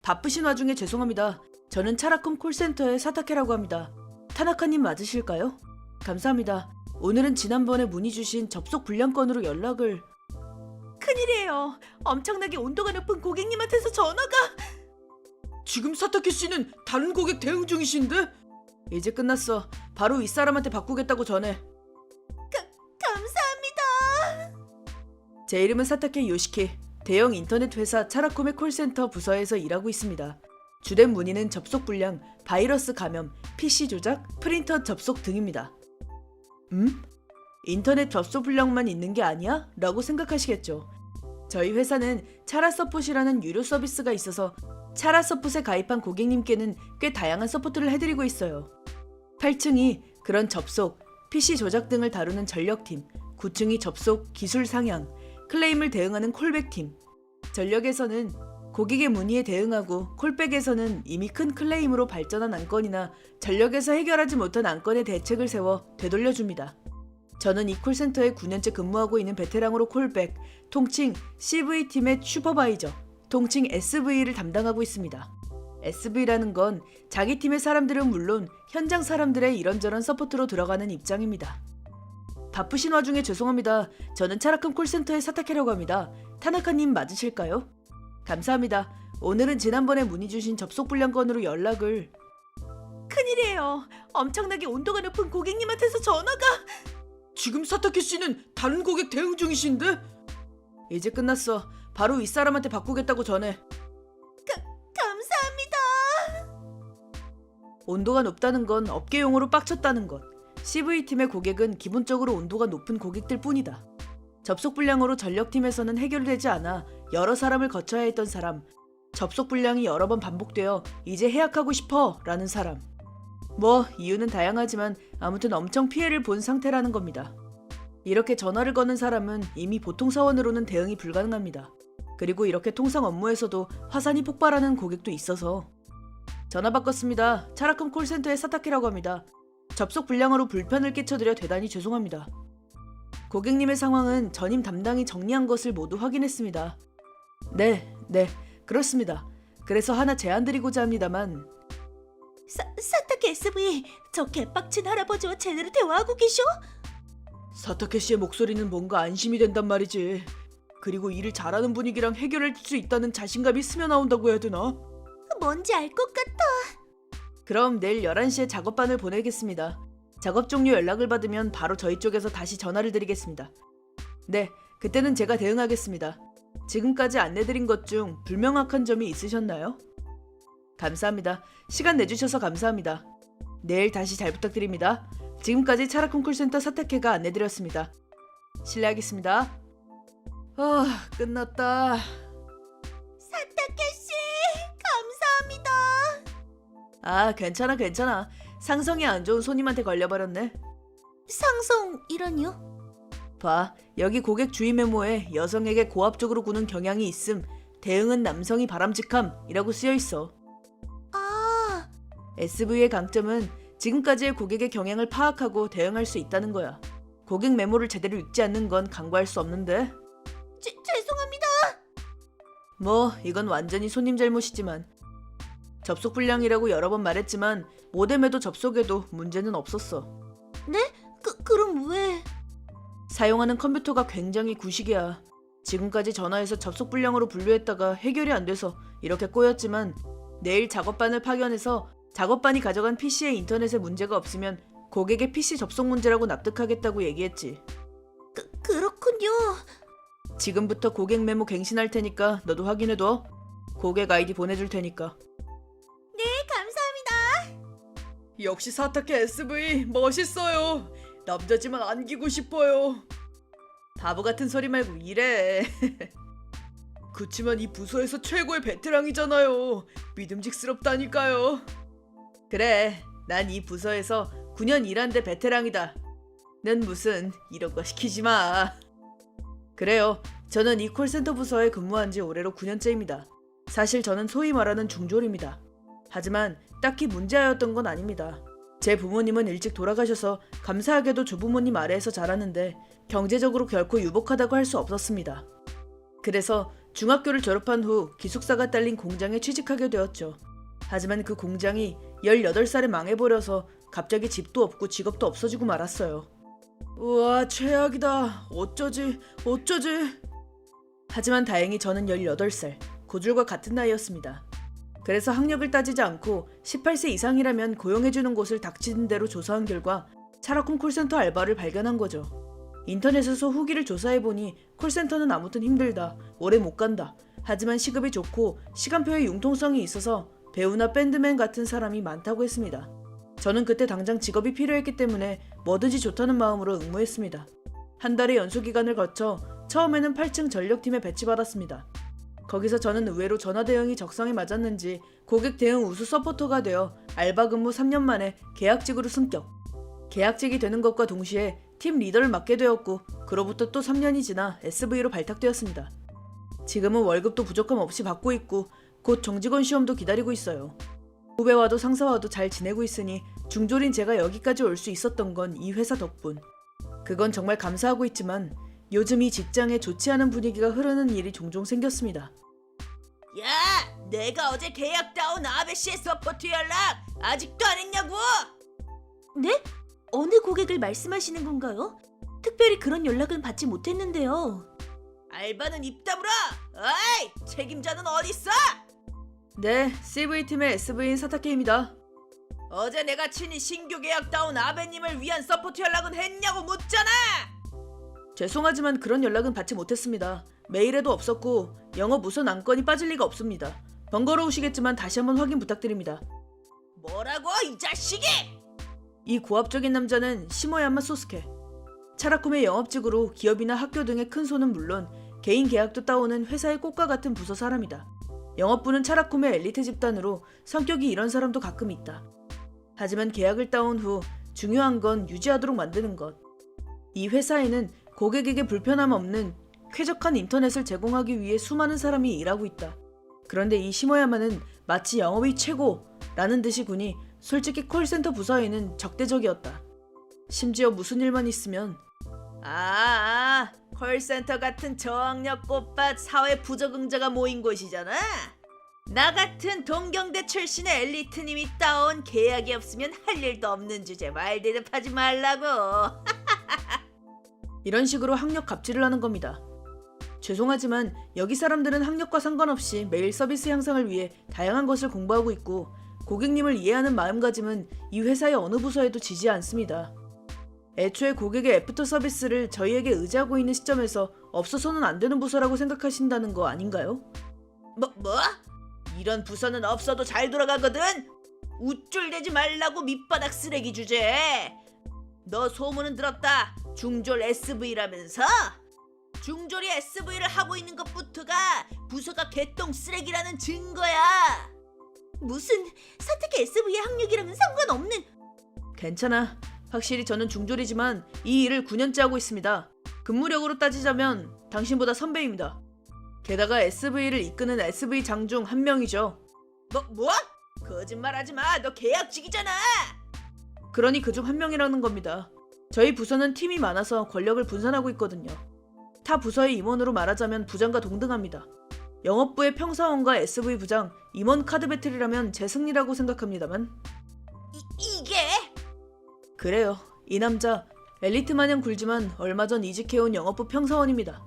바쁘신 와중에 죄송합니다. 저는 차라콤 콜센터의 사타케라고 합니다. 타나카님 맞으실까요? 감사합니다. 오늘은 지난번에 문의 주신 접속 불량 건으로 연락을... 큰일이에요. 엄청나게 온도가 높은 고객님한테서 전화가... 지금 사타케 씨는 다른 고객 대응 중이신데? 이제 끝났어. 바로 윗사람한테 바꾸겠다고 전해. 감사합니다. 제 이름은 사타케 요시키. 대형 인터넷 회사 차라콤의 콜센터 부서에서 일하고 있습니다. 주된 문의는 접속 불량, 바이러스 감염, PC 조작, 프린터 접속 등입니다. 인터넷 접속 불량만 있는 게 아니야? 라고 생각하시겠죠. 저희 회사는 차라서폿이라는 유료 서비스가 있어서 차라서폿에 가입한 고객님께는 꽤 다양한 서포트를 해드리고 있어요. 8층이 그런 접속, PC 조작 등을 다루는 전력팀, 9층이 접속, 기술 상향, 클레임을 대응하는 콜백팀, 전력에서는 고객의 문의에 대응하고 콜백에서는 이미 큰 클레임으로 발전한 안건이나 전력에서 해결하지 못한 안건의 대책을 세워 되돌려줍니다. 저는 이 콜센터에 9년째 근무하고 있는 베테랑으로 콜백, 통칭 CV팀의 슈퍼바이저, 통칭 SV를 담당하고 있습니다. SV라는 건 자기 팀의 사람들은 물론 현장 사람들의 이런저런 서포트로 들어가는 입장입니다. 바쁘신 와중에 죄송합니다. 저는 차라콤 콜센터의 사타케라고 합니다. 타나카님 맞으실까요? 감사합니다. 오늘은 지난번에 문의 주신 접속 불량 건으로 연락을... 큰일이에요. 엄청나게 온도가 높은 고객님한테서 전화가... 지금 사타케 씨는 다른 고객 대응 중이신데? 이제 끝났어. 바로 윗사람한테 바꾸겠다고 전해. 감사합니다. 온도가 높다는 건 업계용어로 빡쳤다는 것. CV팀의 고객은 기본적으로 온도가 높은 고객들 뿐이다. 접속 불량으로 전력팀에서는 해결되지 않아 여러 사람을 거쳐야 했던 사람, 접속 불량이 여러 번 반복되어 이제 해약하고 싶어 라는 사람. 뭐 이유는 다양하지만 아무튼 엄청 피해를 본 상태라는 겁니다. 이렇게 전화를 거는 사람은 이미 보통 사원으로는 대응이 불가능합니다. 그리고 이렇게 통상 업무에서도 화산이 폭발하는 고객도 있어서. 전화 바꿨습니다. 차라콤 콜센터의 사타케라고 합니다. 접속 불량으로 불편을 끼쳐드려 대단히 죄송합니다. 고객님의 상황은 전임 담당이 정리한 것을 모두 확인했습니다. 네, 그렇습니다. 그래서 하나 제안드리고자 합니다만. 사타케 SV, 저 개빡친 할아버지와 제대로 대화하고 계셔? 사타케 씨의 목소리는 뭔가 안심이 된단 말이지. 그리고 일을 잘하는 분위기랑 해결할 수 있다는 자신감이 스며나온다고 해야 되나? 뭔지 알 것 같아. 그럼 내일 11시에 작업반을 보내겠습니다. 작업 종료 연락을 받으면 바로 저희 쪽에서 다시 전화를 드리겠습니다. 네, 그때는 제가 대응하겠습니다. 지금까지 안내드린 것 중 불명확한 점이 있으셨나요? 감사합니다. 시간 내주셔서 감사합니다. 내일 다시 잘 부탁드립니다. 지금까지 차라콤 콜센터 사타케가 안내드렸습니다. 실례하겠습니다. 끝났다. 사타케씨, 감사합니다. 괜찮아. 상성이 안 좋은 손님한테 걸려버렸네. 상성이라니요? 봐, 여기 고객 주의 메모에 여성에게 고압적으로 구는 경향이 있음, 대응은 남성이 바람직함이라고 쓰여있어. SV의 강점은 지금까지의 고객의 경향을 파악하고 대응할 수 있다는 거야. 고객 메모를 제대로 읽지 않는 건 간과할 수 없는데. 죄송합니다. 뭐 이건 완전히 손님 잘못이지만. 접속 불량이라고 여러 번 말했지만 모뎀에도 접속에도 문제는 없었어. 네? 그럼 왜? 사용하는 컴퓨터가 굉장히 구식이야. 지금까지 전화해서 접속 불량으로 분류했다가 해결이 안 돼서 이렇게 꼬였지만 내일 작업반을 파견해서 작업반이 가져간 PC에 인터넷에 문제가 없으면 고객의 PC 접속 문제라고 납득하겠다고 얘기했지. 그렇군요. 지금부터 고객 메모 갱신할 테니까 너도 확인해둬. 고객 아이디 보내줄 테니까. 네, 감사합니다. 역시 사타케 SV 멋있어요. 남자지만 안기고 싶어요. 바보 같은 소리 말고 일해. 그치만 이 부서에서 최고의 베테랑이잖아요. 믿음직스럽다니까요. 그래, 난 이 부서에서 9년 일한 데 베테랑이다. 넌 무슨 이런 거 시키지 마. 그래요, 저는 이 콜센터 부서에 근무한 지 올해로 9년째입니다. 사실 저는 소위 말하는 중졸입니다. 하지만 딱히 문제아였던 건 아닙니다. 제 부모님은 일찍 돌아가셔서 감사하게도 조부모님 아래에서 자랐는데 경제적으로 결코 유복하다고 할 수 없었습니다. 그래서 중학교를 졸업한 후 기숙사가 딸린 공장에 취직하게 되었죠. 하지만 그 공장이 18살에 망해버려서 갑자기 집도 없고 직업도 없어지고 말았어요. 우와, 최악이다. 어쩌지. 하지만 다행히 저는 18살, 고줄과 같은 나이였습니다. 그래서 학력을 따지지 않고 18세 이상이라면 고용해주는 곳을 닥치는 대로 조사한 결과 차라콤 콜센터 알바를 발견한 거죠. 인터넷에서 후기를 조사해보니 콜센터는 아무튼 힘들다, 오래 못 간다, 하지만 시급이 좋고 시간표에 융통성이 있어서 배우나 밴드맨 같은 사람이 많다고 했습니다. 저는 그때 당장 직업이 필요했기 때문에 뭐든지 좋다는 마음으로 응모했습니다. 한 달의 연수기간을 거쳐 처음에는 8층 전력팀에 배치받았습니다. 거기서 저는 의외로 전화 대응이 적성에 맞았는지 고객 대응 우수 서포터가 되어 알바 근무 3년 만에 계약직으로 승격. 계약직이 되는 것과 동시에 팀 리더를 맡게 되었고 그로부터 또 3년이 지나 SV로 발탁되었습니다. 지금은 월급도 부족함 없이 받고 있고 곧 정직원 시험도 기다리고 있어요. 후배와도 상사와도 잘 지내고 있으니 중졸인 제가 여기까지 올 수 있었던 건 이 회사 덕분. 그건 정말 감사하고 있지만 요즘 이 직장에 좋지 않은 분위기가 흐르는 일이 종종 생겼습니다. 야, 내가 어제 계약 따온 아베씨의 서포트 연락 아직도 안 했냐고? 네? 어느 고객을 말씀하시는 건가요? 특별히 그런 연락은 받지 못했는데요. 알바는 입 다물어! 어이! 책임자는 어딨어? 네, CV팀의 SV인 사타케입니다. 어제 내가 친히 신규 계약 따온 아베님을 위한 서포트 연락은 했냐고 묻잖아! 죄송하지만 그런 연락은 받지 못했습니다. 메일에도 없었고 영업 우선 안건이 빠질 리가 없습니다. 번거로우시겠지만 다시 한번 확인 부탁드립니다. 뭐라고 이 자식이! 이 고압적인 남자는 시모야마 소스케. 차라콤의 영업직으로 기업이나 학교 등의 큰 손은 물론 개인 계약도 따오는 회사의 꽃과 같은 부서 사람이다. 영업부는 차라콤의 엘리트 집단으로 성격이 이런 사람도 가끔 있다. 하지만 계약을 따온 후 중요한 건 유지하도록 만드는 것. 이 회사에는 고객에게 불편함 없는 쾌적한 인터넷을 제공하기 위해 수많은 사람이 일하고 있다. 그런데 이 시모야마는 마치 영업이 최고라는 듯이 군이 솔직히 콜센터 부서에는 적대적이었다. 심지어 무슨 일만 있으면 콜센터 같은 저학력 꽃밭 사회 부적응자가 모인 곳이잖아. 나 같은 동경대 출신의 엘리트님이 따온 계약이 없으면 할 일도 없는 주제 말 대답하지 말라고. 이런 식으로 학력 갑질을 하는 겁니다. 죄송하지만 여기 사람들은 학력과 상관없이 매일 서비스 향상을 위해 다양한 것을 공부하고 있고 고객님을 이해하는 마음가짐은 이 회사의 어느 부서에도 지지 않습니다. 애초에 고객의 애프터 서비스를 저희에게 의지하고 있는 시점에서 없어서는 안 되는 부서라고 생각하신다는 거 아닌가요? 뭐? 이런 부서는 없어도 잘 돌아가거든? 우쭐대지 말라고 밑바닥 쓰레기 주제. 너 소문은 들었다. 중졸 SV라면서? 중졸이 SV를 하고 있는 것부터가 부서가 개똥 쓰레기라는 증거야. 무슨 사택의 SV의 학력이랑은 상관없는... 괜찮아. 확실히 저는 중졸이지만 이 일을 9년째 하고 있습니다. 근무력으로 따지자면 당신보다 선배입니다. 게다가 SV를 이끄는 SV 장 중 한 명이죠. 뭐? 거짓말하지 마. 너 계약직이잖아. 그러니 그중 한 명이라는 겁니다. 저희 부서는 팀이 많아서 권력을 분산하고 있거든요. 타 부서의 임원으로 말하자면 부장과 동등합니다. 영업부의 평사원과 SV 부장, 임원 카드 배틀이라면 제 승리라고 생각합니다만. 이게? 그래요. 이 남자 엘리트 마냥 굴지만 얼마 전 이직해온 영업부 평사원입니다.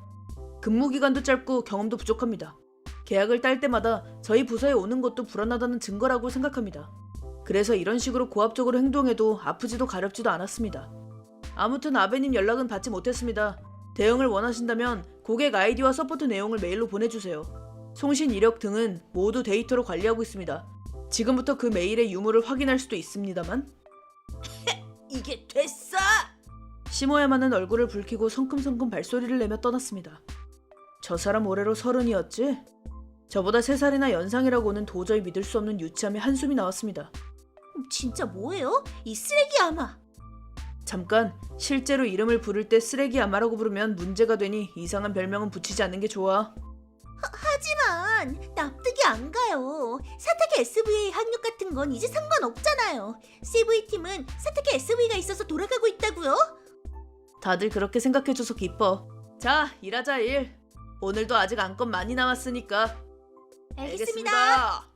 근무기간도 짧고 경험도 부족합니다. 계약을 딸 때마다 저희 부서에 오는 것도 불안하다는 증거라고 생각합니다. 그래서 이런 식으로 고압적으로 행동해도 아프지도 가렵지도 않았습니다. 아무튼 아베님 연락은 받지 못했습니다. 대응을 원하신다면 고객 아이디와 서포트 내용을 메일로 보내주세요. 송신 이력 등은 모두 데이터로 관리하고 있습니다. 지금부터 그 메일의 유무를 확인할 수도 있습니다만. 이게 됐어? 시모야마는 얼굴을 붉히고 성큼성큼 발소리를 내며 떠났습니다. 저 사람 올해로 30이었지? 저보다 3살이나 연상이라고는 도저히 믿을 수 없는 유치함에 한숨이 나왔습니다. 진짜 뭐예요? 이 쓰레기 아마. 잠깐, 실제로 이름을 부를 때 쓰레기 아마라고 부르면 문제가 되니 이상한 별명은 붙이지 않는 게 좋아. 하지만 납득이 안 가요. 사택의 SV의 학력 같은 건 이제 상관없잖아요. CV팀은 사택의 SV가 있어서 돌아가고 있다고요? 다들 그렇게 생각해줘서 기뻐. 자, 일하자 일. 오늘도 아직 안건 많이 남았으니까. 알겠습니다.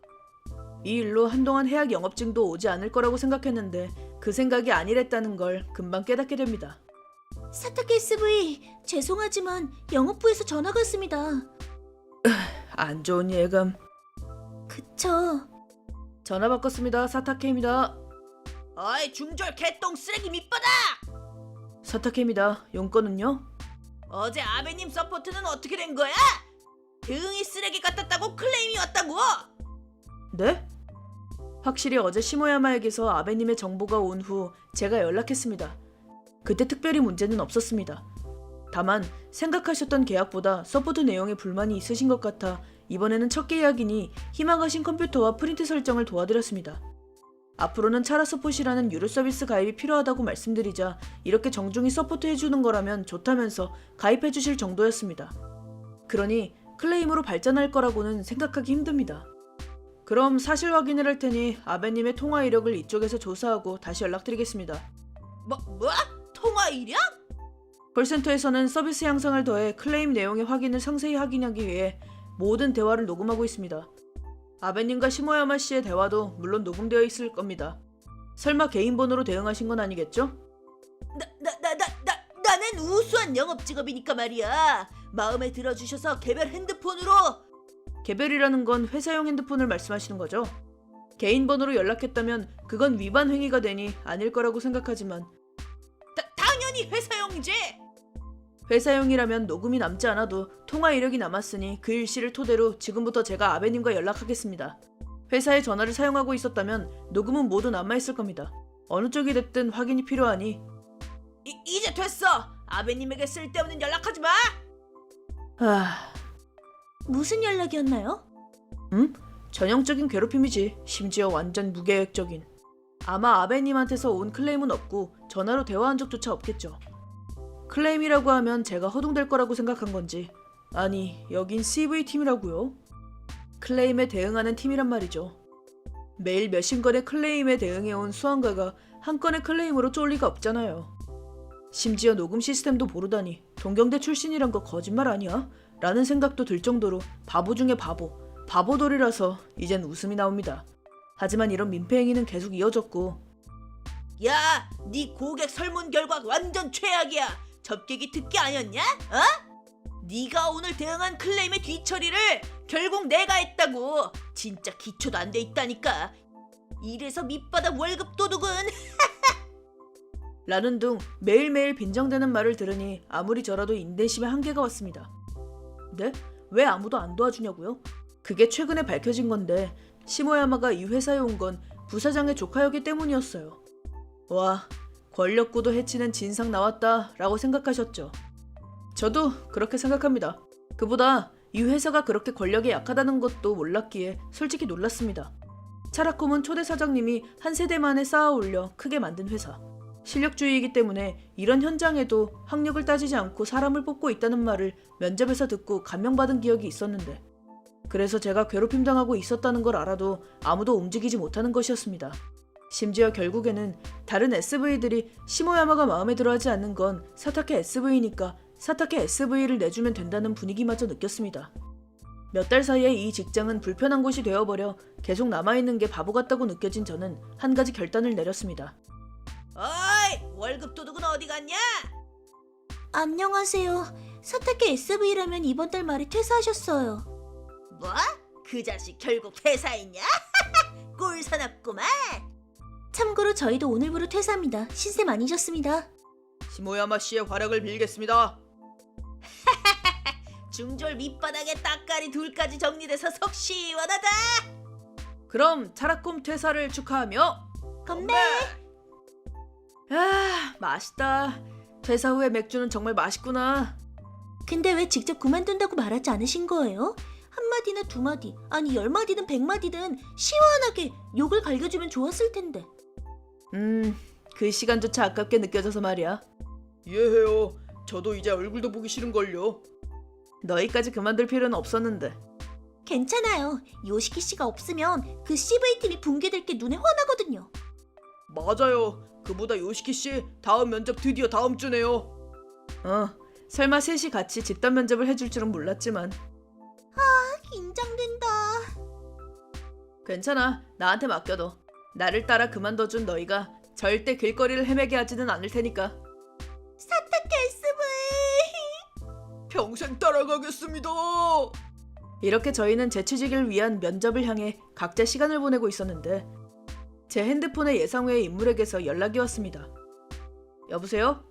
이 일로 한동안 해약 영업증도 오지 않을 거라고 생각했는데 그 생각이 아니랬다는 걸 금방 깨닫게 됩니다. 사타케 SV, 죄송하지만 영업부에서 전화가 왔습니다. 안 좋은 예감. 그쵸. 전화 바꿨습니다. 사타케입니다. 어이 중졸 개똥 쓰레기 밑바닥! 사타케입니다. 용건은요? 어제 아베님 서포트는 어떻게 된 거야? 대응이 쓰레기 같았다고 클레임이 왔다고! 네? 확실히 어제 시모야마에게서 아베님의 정보가 온 후 제가 연락했습니다. 그때 특별히 문제는 없었습니다. 다만 생각하셨던 계약보다 서포트 내용에 불만이 있으신 것 같아 이번에는 첫 계약이니 희망하신 컴퓨터와 프린트 설정을 도와드렸습니다. 앞으로는 차라 서폿이라는 유료 서비스 가입이 필요하다고 말씀드리자 이렇게 정중히 서포트해주는 거라면 좋다면서 가입해주실 정도였습니다. 그러니 클레임으로 발전할 거라고는 생각하기 힘듭니다. 그럼 사실 확인을 할 테니 아베님의 통화 이력을 이쪽에서 조사하고 다시 연락드리겠습니다. 뭐? 통화 이력? 콜센터에서는 서비스 향상을 더해 클레임 내용의 확인을 상세히 확인하기 위해 모든 대화를 녹음하고 있습니다. 아베님과 시모야마 씨의 대화도 물론 녹음되어 있을 겁니다. 설마 개인 번호로 대응하신 건 아니겠죠? 나는 우수한 영업 직업이니까 말이야. 마음에 들어주셔서 개별 핸드폰으로. 개별이라는 건 회사용 핸드폰을 말씀하시는 거죠? 개인 번호로 연락했다면 그건 위반 행위가 되니 아닐 거라고 생각하지만 당연히 회사용이지. 회사용이라면 녹음이 남지 않아도 통화 이력이 남았으니 그 일시를 토대로 지금부터 제가 아베님과 연락하겠습니다. 회사의 전화를 사용하고 있었다면 녹음은 모두 남아있을 겁니다. 어느 쪽이 됐든 확인이 필요하니 이제 됐어. 아베님에게 쓸데없는 연락하지 마. 무슨 연락이었나요? 전형적인 괴롭힘이지. 심지어 완전 무계획적인. 아마 아베님한테서 온 클레임은 없고 전화로 대화한 적조차 없겠죠. 클레임이라고 하면 제가 허둥댈 거라고 생각한 건지. 아니, 여긴 CV팀이라고요? 클레임에 대응하는 팀이란 말이죠. 매일 몇십 건의 클레임에 대응해온 수환가가 한 건의 클레임으로 쫄 리가 없잖아요. 심지어 녹음 시스템도 모르다니 동경대 출신이란 거 거짓말 아니야? 라는 생각도 들 정도로 바보 중에 바보, 바보돌이라서 이젠 웃음이 나옵니다. 하지만 이런 민폐 행위는 계속 이어졌고 야, 네 고객 설문 결과 완전 최악이야. 접객이 특기 아니었냐? 어? 네가 오늘 대응한 클레임의 뒤처리를 결국 내가 했다고. 진짜 기초도 안 돼 있다니까. 이래서 밑바닥 월급 도둑은. 라는 등 매일매일 빈정대는 말을 들으니 아무리 저라도 인내심에 한계가 왔습니다. 네? 왜 아무도 안 도와주냐고요? 그게 최근에 밝혀진 건데 시모야마가 이 회사에 온 건 부사장의 조카였기 때문이었어요. 와, 권력구도 해치는 진상 나왔다 라고 생각하셨죠? 저도 그렇게 생각합니다. 그보다 이 회사가 그렇게 권력에 약하다는 것도 몰랐기에 솔직히 놀랐습니다. 차라콤은 초대 사장님이 한 세대 만에 쌓아 올려 크게 만든 회사. 실력주의이기 때문에 이런 현장에도 학력을 따지지 않고 사람을 뽑고 있다는 말을 면접에서 듣고 감명받은 기억이 있었는데 그래서 제가 괴롭힘 당하고 있었다는 걸 알아도 아무도 움직이지 못하는 것이었습니다. 심지어 결국에는 다른 SV들이 시모야마가 마음에 들어하지 않는 건 사타케 SV니까 사타케 SV를 내주면 된다는 분위기마저 느꼈습니다. 몇 달 사이에 이 직장은 불편한 곳이 되어버려 계속 남아있는 게 바보 같다고 느껴진 저는 한 가지 결단을 내렸습니다. 어이, 월급 도둑은 어디 갔냐? 안녕하세요. 사타케 SV라면 이번 달 말에 퇴사하셨어요. 뭐? 그 자식 결국 회사했냐? 꼴 사납구만. 참고로 저희도 오늘부로 퇴사합니다. 신세 많이 졌습니다. 시모야마 씨의 활약을 빌겠습니다. 중졸 밑바닥에 따까리 둘까지 정리돼서 속 시원하다. 그럼 차라콤 퇴사를 축하하며 건배! 아, 맛있다. 퇴사 후에 맥주는 정말 맛있구나. 근데 왜 직접 그만둔다고 말하지 않으신 거예요? 한마디나 두마디, 아니 10마디든 100마디든 시원하게 욕을 갈겨주면 좋았을 텐데. 그 시간조차 아깝게 느껴져서 말이야. 이해해요. 저도 이제 얼굴도 보기 싫은걸요. 너희까지 그만둘 필요는 없었는데. 괜찮아요. 요시키 씨가 없으면 그 CV팀이 붕괴될 게 눈에 훤하거든요. 맞아요. 그보다 요시키 씨 다음 면접 드디어 다음 주네요. 설마 셋이 같이 집단 면접을 해줄 줄은 몰랐지만 긴장된다. 괜찮아. 나한테 맡겨둬. 나를 따라 그만둬준 너희가 절대 길거리를 헤매게 하지는 않을 테니까. 사타케 SV. 평생 따라가겠습니다. 이렇게 저희는 재취직을 위한 면접을 향해 각자 시간을 보내고 있었는데 제 핸드폰에 예상 외의 인물에게서 연락이 왔습니다. 여보세요?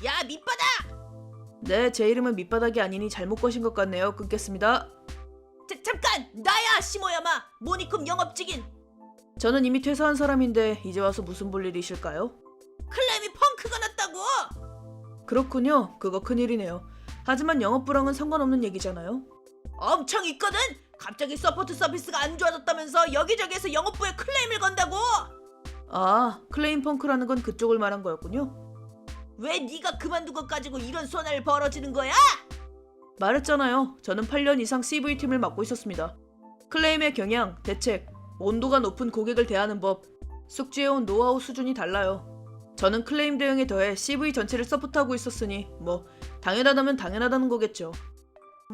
야 밑바닥! 네, 제 이름은 밑바닥이 아니니 잘못 거신 것 같네요. 끊겠습니다. 잠깐! 나야 시모야마 모니쿰 영업직인 저는 이미 퇴사한 사람인데 이제 와서 무슨 볼 일이실까요? 클램이 펑크가 났다고! 그렇군요. 그거 큰일이네요. 하지만 영업 불황은 상관없는 얘기잖아요. 엄청 있거든? 갑자기 서포트 서비스가 안 좋아졌다면서 여기저기에서 영업부에 클레임을 건다고! 아, 클레임 펑크라는 건 그쪽을 말한 거였군요. 왜 네가 그만둔 것 가지고 이런 손해를 벌어지는 거야? 말했잖아요. 저는 8년 이상 CV팀을 맡고 있었습니다. 클레임의 경향, 대책, 온도가 높은 고객을 대하는 법, 숙지해온 노하우 수준이 달라요. 저는 클레임 대응에 더해 CV 전체를 서포트하고 있었으니 뭐 당연하다면 당연하다는 거겠죠.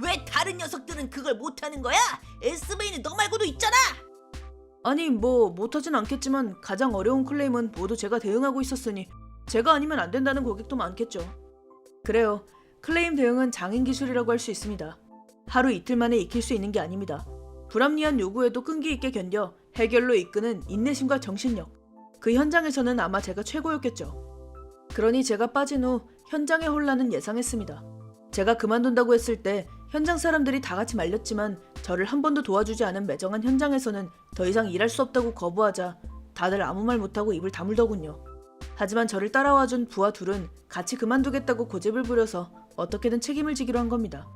왜 다른 녀석들은 그걸 못하는 거야? SV는 너 말고도 있잖아! 아니 뭐 못하진 않겠지만 가장 어려운 클레임은 모두 제가 대응하고 있었으니 제가 아니면 안 된다는 고객도 많겠죠. 그래요. 클레임 대응은 장인 기술이라고 할 수 있습니다. 하루 이틀 만에 익힐 수 있는 게 아닙니다. 불합리한 요구에도 끈기 있게 견뎌 해결로 이끄는 인내심과 정신력. 그 현장에서는 아마 제가 최고였겠죠. 그러니 제가 빠진 후 현장의 혼란은 예상했습니다. 제가 그만둔다고 했을 때 현장 사람들이 다 같이 말렸지만 저를 한 번도 도와주지 않은 매정한 현장에서는 더 이상 일할 수 없다고 거부하자 다들 아무 말 못하고 입을 다물더군요. 하지만 저를 따라와준 부하 둘은 같이 그만두겠다고 고집을 부려서 어떻게든 책임을 지기로 한 겁니다.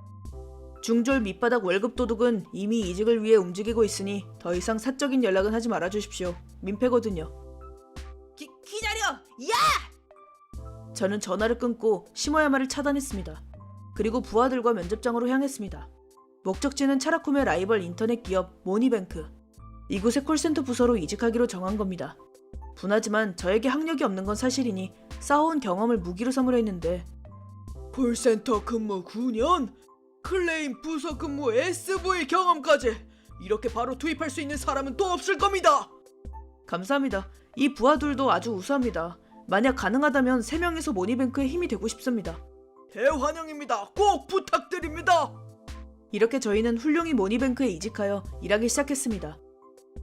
중졸 밑바닥 월급 도둑은 이미 이직을 위해 움직이고 있으니 더 이상 사적인 연락은 하지 말아주십시오. 민폐거든요. 기다려! 야! 저는 전화를 끊고 시모야마를 차단했습니다. 그리고 부하들과 면접장으로 향했습니다. 목적지는 차라콤의 라이벌 인터넷 기업 모니뱅크. 이곳의 콜센터 부서로 이직하기로 정한 겁니다. 분하지만 저에게 학력이 없는 건 사실이니 쌓아온 경험을 무기로 삼으려 했는데 콜센터 근무 9년? 클레임 부서 근무 SV 경험까지! 이렇게 바로 투입할 수 있는 사람은 또 없을 겁니다! 감사합니다. 이 부하들도 아주 우수합니다. 만약 가능하다면 3명이서 모니뱅크의 힘이 되고 싶습니다. 대환영입니다. 꼭 부탁드립니다. 이렇게 저희는 훌륭히 모니뱅크에 이직하여 일하기 시작했습니다.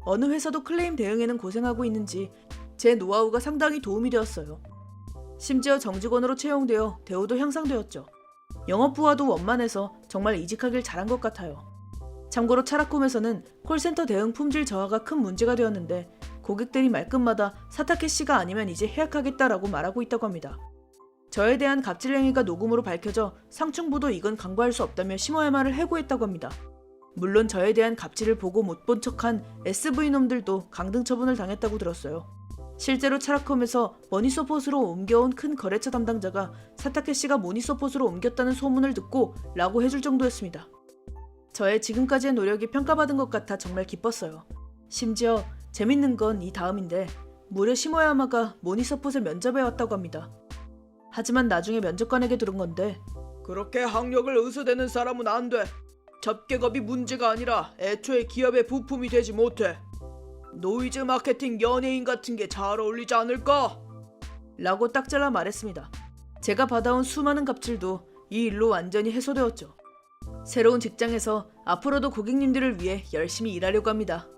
어느 회사도 클레임 대응에는 고생하고 있는지 제 노하우가 상당히 도움이 되었어요. 심지어 정직원으로 채용되어 대우도 향상되었죠. 영업부하도 원만해서 정말 이직하길 잘한 것 같아요. 참고로 차라콤에서는 콜센터 대응 품질 저하가 큰 문제가 되었는데 고객들이 말끝마다 사타케 씨가 아니면 이제 해약하겠다라고 말하고 있다고 합니다. 저에 대한 갑질 행위가 녹음으로 밝혀져 상층부도 이건 강구할 수 없다며 시모야마를 해고했다고 합니다. 물론 저에 대한 갑질을 보고 못 본 척한 SV놈들도 강등 처분을 당했다고 들었어요. 실제로 차라콤에서 머니서폿으로 옮겨온 큰 거래처 담당자가 사타케 씨가 모니서폿으로 옮겼다는 소문을 듣고 라고 해줄 정도였습니다. 저의 지금까지의 노력이 평가받은 것 같아 정말 기뻤어요. 심지어 재밌는 건 이 다음인데 무려 시모야마가 모니서폿에 면접에 왔다고 합니다. 하지만 나중에 면접관에게 들은 건데 그렇게 학력을 의수대는 사람은 안 돼. 접객업이 문제가 아니라 애초에 기업의 부품이 되지 못해. 노이즈 마케팅 연예인 같은 게 잘 어울리지 않을까? 라고 딱 잘라 말했습니다. 제가 받아온 수많은 갑질도 이 일로 완전히 해소되었죠. 새로운 직장에서 앞으로도 고객님들을 위해 열심히 일하려고 합니다.